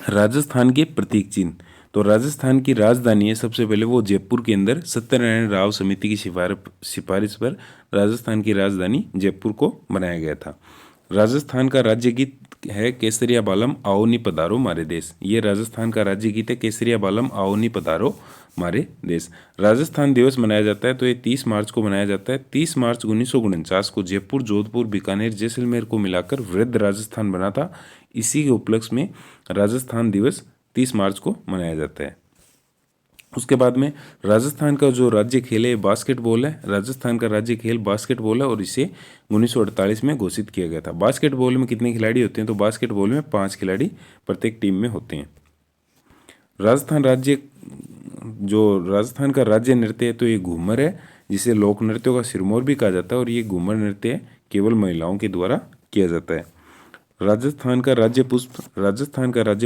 राजस्थान के प्रतीक चिन्ह। तो राजस्थान की राजधानी है सबसे पहले वो जयपुर के अंदर सत्यनारायण राव समिति की सिफारिश पर राजस्थान की राजधानी जयपुर को बनाया गया था। राजस्थान का राज्य गीत है केसरिया बालम आओ नी पधारो मारे देश। ये राजस्थान का राज्य गीत है केसरिया बालम आओ नी पधारो मारे देश। राजस्थान दिवस मनाया जाता है तो ये 30 मार्च को मनाया जाता है। 30 मार्च 1949 को जयपुर, जोधपुर, बीकानेर, जैसलमेर को मिलाकर वृहद राजस्थान बना था। इसी के उपलक्ष्य में राजस्थान दिवस 30 मार्च को मनाया जाता है। उसके बाद में राजस्थान का जो राज्य खेल है बास्केटबॉल है। राजस्थान का राज्य खेल बास्केटबॉल है और इसे 1948 में घोषित किया गया था। बास्केटबॉल में कितने खिलाड़ी होते हैं? तो बास्केटबॉल में 5 खिलाड़ी प्रत्येक टीम में होते हैं। राजस्थान का राज्य नृत्य है तो ये घूमर है, जिसे लोक नृत्यों का सिरमौर भी कहा जाता है। और ये घूमर नृत्य केवल महिलाओं के द्वारा किया जाता है। राजस्थान का राज्य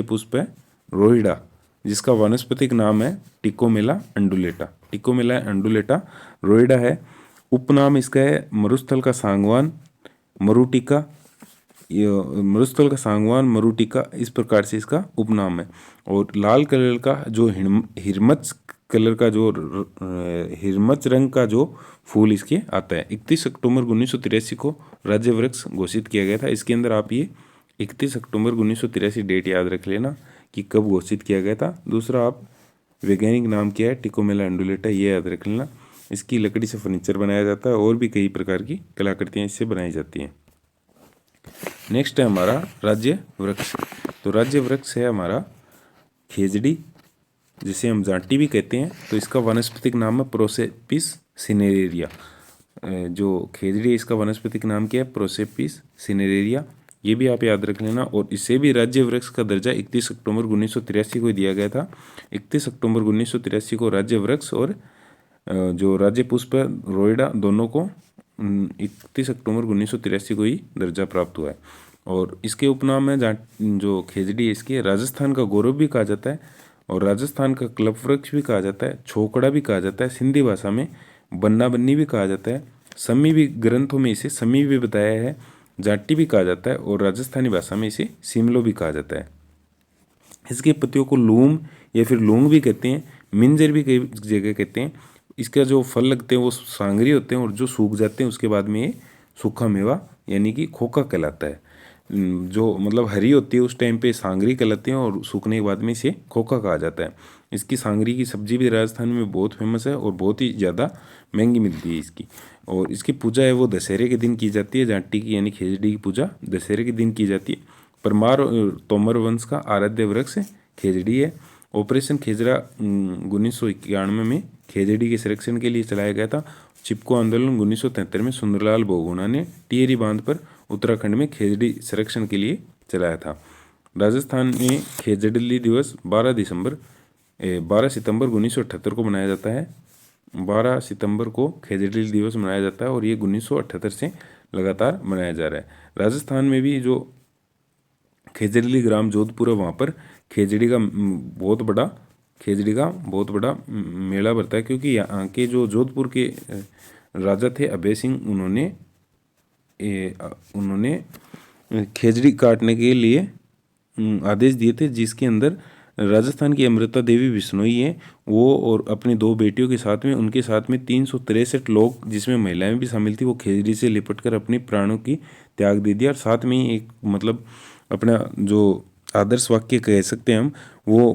पुष्प है रोहिड़ा, जिसका वानस्पतिक नाम है टिकोमेला अंडुलेटा। टिकोमेला अंडुलेटा रोहिड़ा है। उपनाम इसका है मरुस्थल का सांगवान, मरुटिका। मरुस्थल का सांगवान, मरुटिका, इस प्रकार से इसका उपनाम है। और लाल कलर का जो हिरमच रंग का जो फूल इसके आता है। 31 अक्टूबर 1983 को राज्य वृक्ष घोषित किया गया था। इसके अंदर आप ये 31 अक्टूबर 1983 डेट याद रख लेना कि कब घोषित किया गया था। दूसरा, आप वैज्ञानिक नाम क्या है? टिकोमेला अंडुलेटा, ये याद रख लेना। इसकी लकड़ी से फर्नीचर बनाया जाता है और भी कई प्रकार की कलाकृतियाँ इससे बनाई जाती हैं। नेक्स्ट है हमारा राज्य वृक्ष। तो राज्य वृक्ष है हमारा खेजड़ी, जिसे हम जांटी भी कहते हैं। तो इसका वनस्पतिक नाम है प्रोसेपिस सिनेरेरिया। जो खेजड़ी है इसका वनस्पतिक नाम क्या है? प्रोसेपिस सिनेरेरिया। ये भी आप याद रख लेना। और इसे भी राज्य वृक्ष का दर्जा 31 अक्टूबर 1983 को दिया गया था। 31 अक्टूबर 1983 को राज्य वृक्ष और जो राज्य पुष्प है रोइडा, दोनों को 31 अक्टूबर 1983 को ही दर्जा प्राप्त हुआ है। और इसके उपनाम है जो खेजड़ी, इसके राजस्थान का गौरव भी कहा जाता है और राजस्थान का क्लब वृक्ष भी कहा जाता है, छोकड़ा भी कहा जाता है, सिंधी भाषा में बन्ना बन्नी भी कहा जाता है, सम्मी भी ग्रंथों में इसे सम्मी भी बताया है, जाट्टी भी कहा जाता है और राजस्थानी भाषा में इसे सिमलो भी कहा जाता है। इसके पत्तियों को लूम या फिर लूंग भी कहते हैं, मिंजर भी कई जगह कहते हैं। इसका जो फल लगते हैं वो सांगरी होते हैं और जो सूख जाते हैं उसके बाद में ये सूखा मेवा यानी कि खोखा कहलाता है। जो मतलब हरी होती है उस टाइम पे सांगरी कहलाते हैं और सूखने के बाद में इसे खोखा कहा जाता है। इसकी सांगरी की सब्जी भी राजस्थान में बहुत फेमस है और बहुत ही ज़्यादा महंगी मिलती है इसकी। और इसकी पूजा है वो दशहरे के दिन की जाती है। जाट्टी की यानी खेजड़ी की पूजा दशहरे के दिन की जाती है। परमार और तोमर वंश का आराध्य वृक्ष खेजड़ी है। ऑपरेशन खेजरा 1991 में खेजड़ी के संरक्षण के लिए चलाया गया था। चिपको आंदोलन 1973 में सुंदरलाल बहुगुणा ने टिहरी बांध पर उत्तराखंड में खेजड़ी संरक्षण के लिए चलाया था। राजस्थान में खेजड़ी दिवस 12 सितंबर 1978 को मनाया जाता है। 12 सितंबर को खेजड़ी दिवस मनाया जाता है और ये 1978 से लगातार मनाया जा रहा है। राजस्थान में भी जो खेजड़ी ग्राम जोधपुर है वहाँ पर खेजड़ी का बहुत बड़ा मेला भरता है, क्योंकि यहाँ के जो जोधपुर के राजा थे अभय सिंह, उन्होंने खेजड़ी काटने के लिए आदेश दिए थे, जिसके अंदर राजस्थान की अमृता देवी बिश्नोई है वो और अपनी 2 बेटियों के साथ में उनके साथ में 363 लोग जिसमें महिलाएं भी शामिल थी, वो खेजड़ी से लिपटकर अपने प्राणों की त्याग दे दिया। और साथ में ही एक मतलब अपना जो आदर्श वाक्य कह सकते हैं हम वो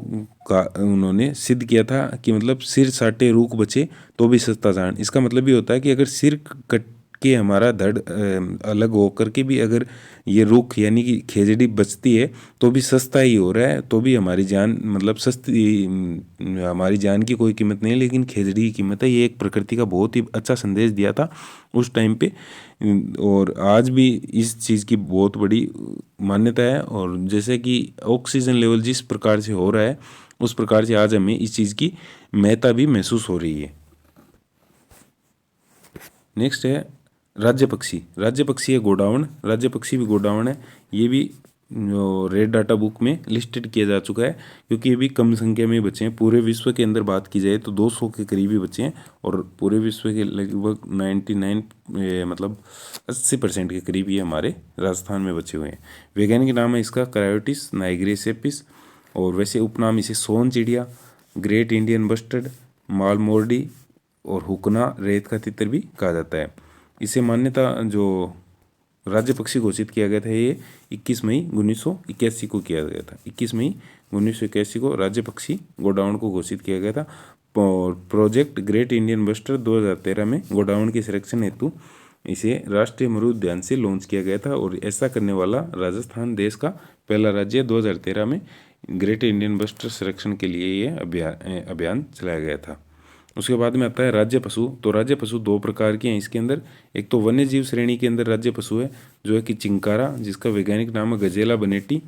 उन्होंने सिद्ध किया था कि मतलब सिर साटे रूख बचे तो भी सस्ता जान। इसका मतलब ये होता है कि अगर सिर कट के हमारा धड़ अलग हो करके भी अगर ये रूख यानी कि खेजड़ी बचती है तो भी सस्ता ही हो रहा है, तो भी हमारी जान मतलब सस्ती, हमारी जान की कोई कीमत नहीं है, लेकिन खेजड़ी की कीमत है। ये एक प्रकृति का बहुत ही अच्छा संदेश दिया था उस टाइम पे और आज भी इस चीज़ की बहुत बड़ी मान्यता है। और जैसे कि ऑक्सीजन लेवल जिस प्रकार से हो रहा है उस प्रकार से आज हमें इस चीज़ की महत्ता भी महसूस हो रही है। नेक्स्ट है राज्य पक्षी है गोडावण। राज्य पक्षी भी गोडावण है। ये भी जो रेड डाटा बुक में लिस्टेड किया जा चुका है, क्योंकि ये भी कम संख्या में बचे हैं। पूरे विश्व के अंदर बात की जाए तो 200 के करीब ही बचे हैं और पूरे विश्व के लगभग 99 मतलब 80% के करीब ये हमारे राजस्थान में बचे हुए हैं। वैज्ञानिक नाम है इसका करायोटिस नाइग्रेसेपिस। और वैसे उपनाम इसे सोन चिड़िया, ग्रेट इंडियन बस्टर्ड, मालमोर्डी और हुकना रेत का तितर भी कहा जाता है। इसे मान्यता जो राज्य पक्षी घोषित किया गया था ये 21 मई 1981 को किया गया था। 21 मई 1981 को राज्य पक्षी गोडाउन को घोषित किया गया था। और प्रोजेक्ट ग्रेट इंडियन बस्टर 2013 में गोडाउन के संरक्षण हेतु इसे राष्ट्रीय मरु उद्यान से लॉन्च किया गया था और ऐसा करने वाला राजस्थान देश का पहला राज्य 2013 में ग्रेट इंडियन बस्टर संरक्षण के लिए ये अभियान चलाया गया था। उसके बाद में आता है राज्य पशु। तो राज्य पशु दो प्रकार के हैं इसके अंदर। एक तो वन्य जीव श्रेणी के अंदर राज्य पशु है जो है कि चिंकारा, जिसका वैज्ञानिक नाम है गजेला बनेटी,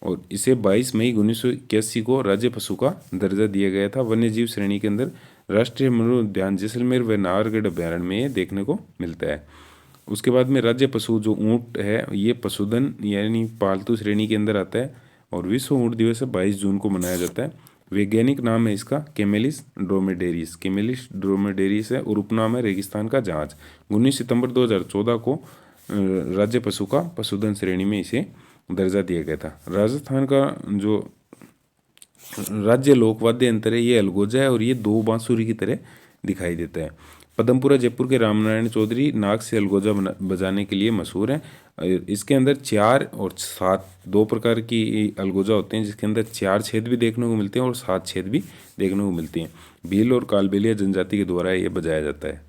और इसे 22 मई 1981 को राज्य पशु का दर्जा दिया गया था। वन्य जीव श्रेणी के अंदर राष्ट्रीय मरु उद्यान जैसलमेर व नाहरगढ़ अभ्यारण्य में ये देखने को मिलता है। उसके बाद में राज्य पशु जो ऊँट है ये पशुधन यानी पालतू श्रेणी के अंदर आता है और विश्व ऊँट दिवस 22 जून को मनाया जाता है। वैज्ञानिक नाम है इसका कैमेलिस ड्रोमेडेरिस है और उपनाम है रेगिस्तान का जहाज। 19 सितंबर 2014 को राज्य पशु का पशुधन श्रेणी में इसे दर्जा दिया गया था। राजस्थान का जो राज्य लोकवाद्य यंत्र है ये अलगोजा है और ये दो बांसुरी की तरह दिखाई देता है। पदमपुरा जयपुर के रामनारायण चौधरी नाक से अलगोजा बजाने के लिए मशहूर है। इसके अंदर 4 और 7 दो प्रकार की अलगोजा होते हैं जिसके अंदर 4 छेद भी देखने को मिलते हैं और 7 छेद भी देखने को मिलते हैं। भील और कालबेलिया जनजाति के द्वारा ये बजाया जाता है।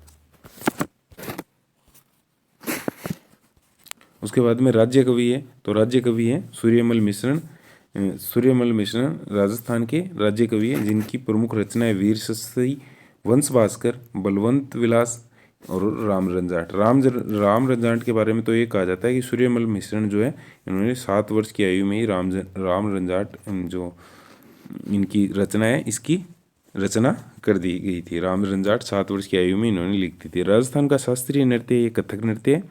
उसके बाद में राज्य कवि है। तो राज्य कवि है सूर्यमल मिश्रण। सूर्यमल मिश्रण राजस्थान के राज्य कवि है जिनकी प्रमुख रचनाएं वीर शस्त्री, वंश भास्कर, बलवंत विलास और राम रंजाट। राम रंजाट के बारे में तो ये कहा जाता है कि सूर्यमल मिश्रण जो है इन्होंने 7 वर्ष की आयु में ही राम रंजाट जो इनकी रचना है इसकी रचना कर दी गई थी। राम रंजाट 7 वर्ष की आयु में इन्होंने लिखी थी। राजस्थान का शास्त्रीय नृत्य ये कथक नृत्य है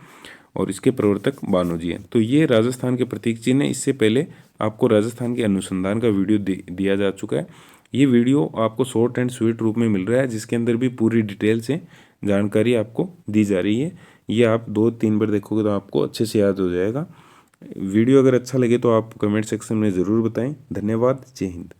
और इसके प्रवर्तक बानोजी हैं। तो ये राजस्थान के प्रतीक चिन्ह है। इससे पहले आपको राजस्थान के अनुसंधान का वीडियो दिया जा चुका है। ये वीडियो आपको शॉर्ट एंड स्वीट रूप में मिल रहा है जिसके अंदर भी पूरी डिटेल से जानकारी आपको दी जा रही है। ये आप 2-3 बार देखोगे तो आपको अच्छे से याद हो जाएगा। वीडियो अगर अच्छा लगे तो आप कमेंट सेक्शन में ज़रूर बताएं। धन्यवाद। जय हिंद।